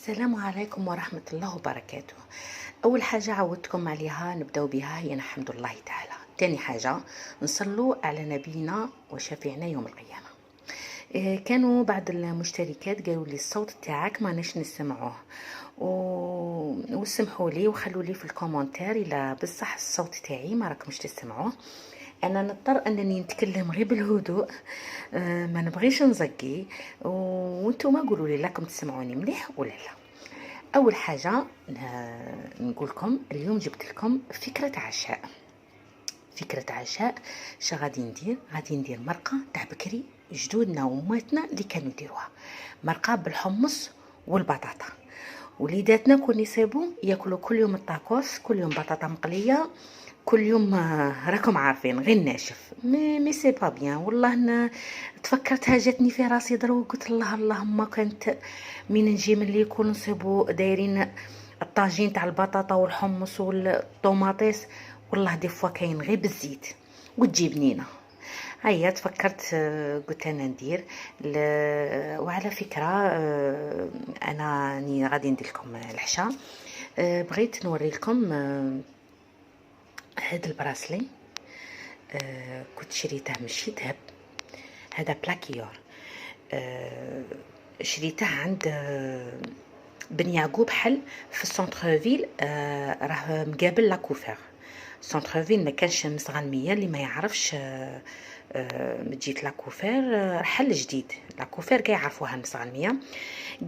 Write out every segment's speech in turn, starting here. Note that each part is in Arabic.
السلام عليكم ورحمة الله وبركاته. أول حاجة عودتكم عليها نبداو بها هي الحمد لله تعالى. تاني حاجة نصلوا على نبينا وشفيعنا يوم القيامة. كانوا بعض المشتركات قالوا لي الصوت تاعك ما نش نسمعوه وسمحوا لي وخلوا لي في الكومنتار إلا بصح الصوت تاعي ما راكمش تسمعوه. انا نضطر انني نتكلم غير بالهدوء. ما نبغيش نزقي وانتم قولوا لي راكم تسمعوني مليح ولا لا. اول حاجه نقول لكم اليوم جبت لكم فكره عشاء. شا غادي ندير مرقه تاع بكري جدودنا وماتنا اللي كانوا يديروها، مرقه بالحمص والبطاطا. وليداتنا كون يصيبوا ياكلوا كل يوم الطاكوس، كل يوم بطاطا مقليه، كل يوم راكم عارفين غير ناشف. مي سي با بيان والله. تفكرتها جاتني في راسي درو قلت الله اللهم كانت من نجي من اللي يكون نصيبوا دايرين الطاجين تاع البطاطا والحمص والطوماطيس، والله دي فوا كاين غير بالزيت وتجي بنينه. هيا تفكرت قلت انا ندير وعلى فكره انا راني غادي ندير لكم العشاء. بغيت نوري لكم هذا البراسلي. كنت شريته ماشي ذهب، هذا بلاكيور. شريته عند بن يعقوب حل في السونتر فيل. راه مقابل لاكوفير. سونتر فيل ما كانش مصغنميه اللي ما يعرفش. جيت لاكوفير حل جديد، لاكوفير كاع يعرفوها المصغنميه.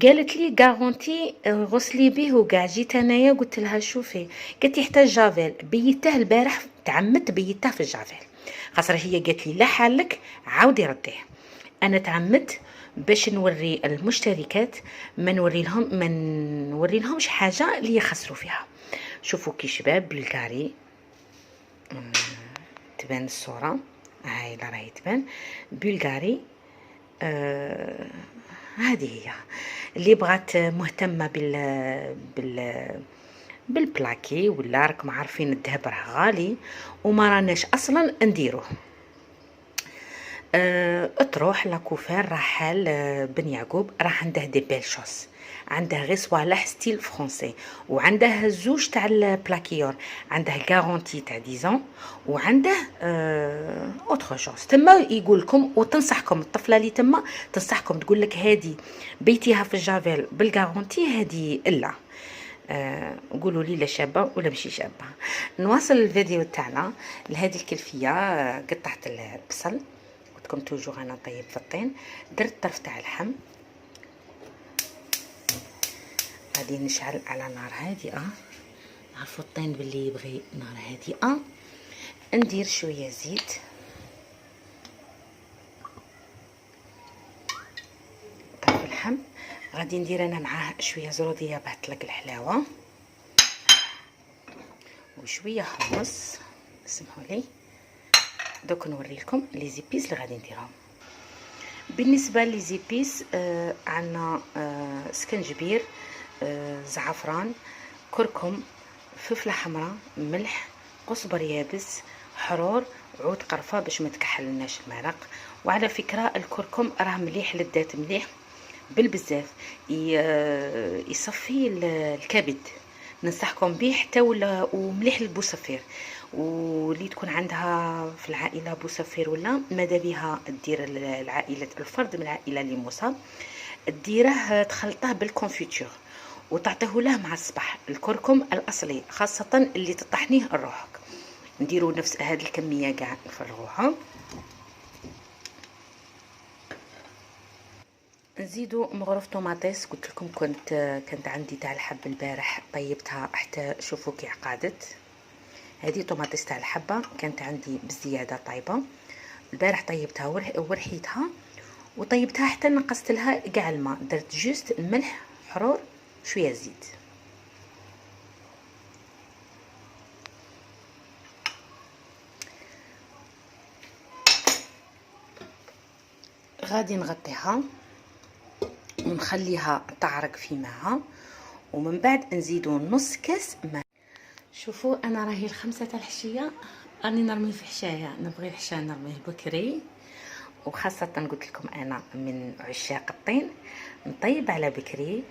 قالت لي غارونتي غسلي به وكاع. جيت انايا قلت لها شوفي، قالت لي حتى الجافيل بيته البارح، تعمدت بيته في الجافيل خاطر هي قالت لي لا حالك عاودي رديه. انا تعمدت باش نوري المشتركات ما نوري لهمش حاجه اللي يخسروا فيها. شوفوا كي شباب بلغاري تبان الصوره، هاي لا راهي تبان بلغاري. هذه هي اللي بغات مهتمه بالبلاكي ولا راكم عارفين الذهب راه غالي وما راناش اصلا نديروه. تروح لاكوفير رحال بن يعقوب راه عنده دي بيل شوس، عنده غير صوالح ستيل فرونسي، وعنده زوج تاع البلاكيور، عنده غارونتي تاع 10 وعنده اوتر شوس. تما يقول لكم وتنصحكم الطفله اللي تما تنصحكم تقول لك هذه بيتيها في الجافيل بالغارونتي، هذه الا. قولوا لي لا شابه ولا ماشي شابه. نواصل الفيديو تاعنا لهذه الكلفيه. قطعت البصل كم توجور انا نطيب في الطين. درت طرف تاع اللحم، غادي نشعل على نار هادئه. عرفوا الطين باللي يبغي نار هادئه. ندير شويه زيت، طرف اللحم. غادي ندير انا معاه شويه زروديه باه تطلق الحلاوه وشويه حمص. اسمحوا لي دوك نوري لكم لي زيبيس اللي غادي نديرهم. بالنسبه لي زيبيس عندنا سكنجبير، زعفران، كركم، فلفله حمراء، ملح، قزبر يابس، حرور، عود قرفه باش ما تكحلناش المرق. وعلى فكره الكركم راه مليح للذات، مليح بالبزاف، يصفي الكبد. ننصحكم به حتى ولا ومليح للبوصفير. واللي تكون عندها في العائله بوصفير ولا ماذا بها دير العائله الفرد من العائله اللي مصاب، ديره تخلطه بالكونفيتور وتعطيه له مع الصباح. الكركم الاصلي خاصه اللي تطحنيه لروحك، نديروا نفس هذه الكميه كاع نفرغوها. نزيدوا مغرف طوماطيس. قلت لكم كانت عندي تاع الحب البارح طيبتها حتى شوفوا كي عقادت. هذه طوماطيس تاع الحبه كانت عندي بزياده طيبه البارح، طيبتها ورحيتها وطيبتها حتى نقصت لها كاع الماء. درت جوست الملح، حرور، شويه زيت. غادي نغطيها ونخليها تعرق في ماءها، ومن بعد نزيدو نص كاس ماء. شوفوا انا راهي 5 تاع الحشيه راني نرمي في حشايه. نبغي الحشا نرميه بكري وخاصة قلت لكم أنا من عشاق الطين، نطيب على بكري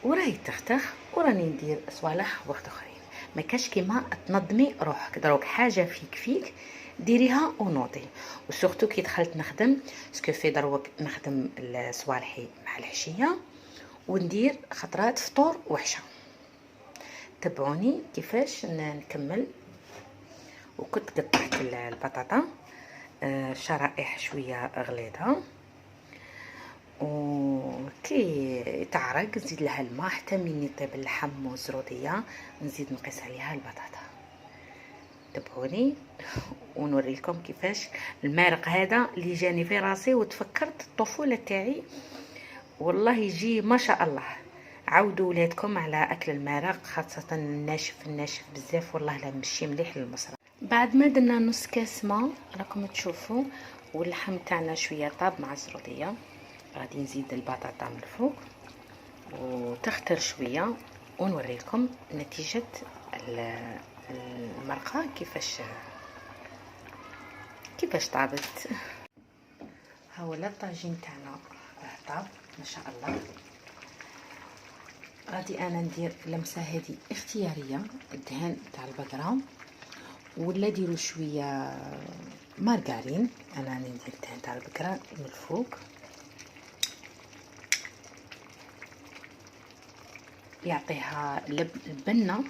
وراهي تختخ وراني ندير صوالح وقت اخرين. ما كاش كيما تنظمي روحك، دروك حاجه فيك ديريها ونوضي. وسورتو كي دخلت نخدم سكو في دروك نخدم صوالحي مع العشيه وندير خطرات فطور وعشاء. تبعوني كيفاش نكمل. وكنت قطعت البطاطا شرائح شويه غليظه، وكي تعرق نزيد لها الماء حتى من يطيب اللحم والزروديه نزيد نقيس عليها البطاطا. تبعوني ونوريكم كيفاش المارق هذا اللي جاني في راسي وتفكرت الطفوله تاعي. والله يجي ما شاء الله. عودوا ولادكم على اكل المارق، خاصه الناشف بزاف، والله لا مشي مليح للمصرى. بعد ما درنا نص كاس ماء راكم تشوفوا، واللحم تاعنا شويه طاب مع الزروديه، غادي نزيد البطاطا من الفوق وتختر شويه ونوريكم نتيجه المرقه كيفاش طابت. ها هو الطاجين تاعنا طاب ما شاء الله. غادي انا ندير لمسه هذه اختياريه، الدهان تاع البقره، ولا ديروا شويه مارغرين، انا راني ندير الدهان تاع البقره من الفوق يعطيها البنه.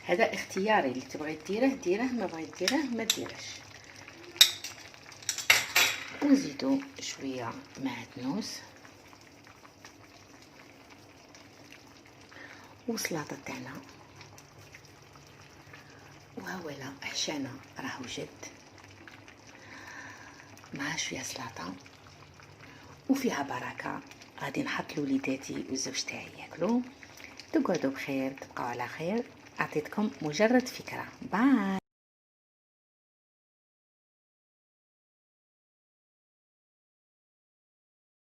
هذا اختياري، اللي تبغي ديره ما بغيت ديره ما ديرش. ونزيدوا شويه معدنوس وسلطه تاعنا، وهاولا حشانا راهو جد مع شويه سلطه وفيها بركه. غادي نحط لوليداتي والزوج تاعي ياكلوا. تقعدوا بخير، تبقوا على خير. اعطيتكم مجرد فكره. باي.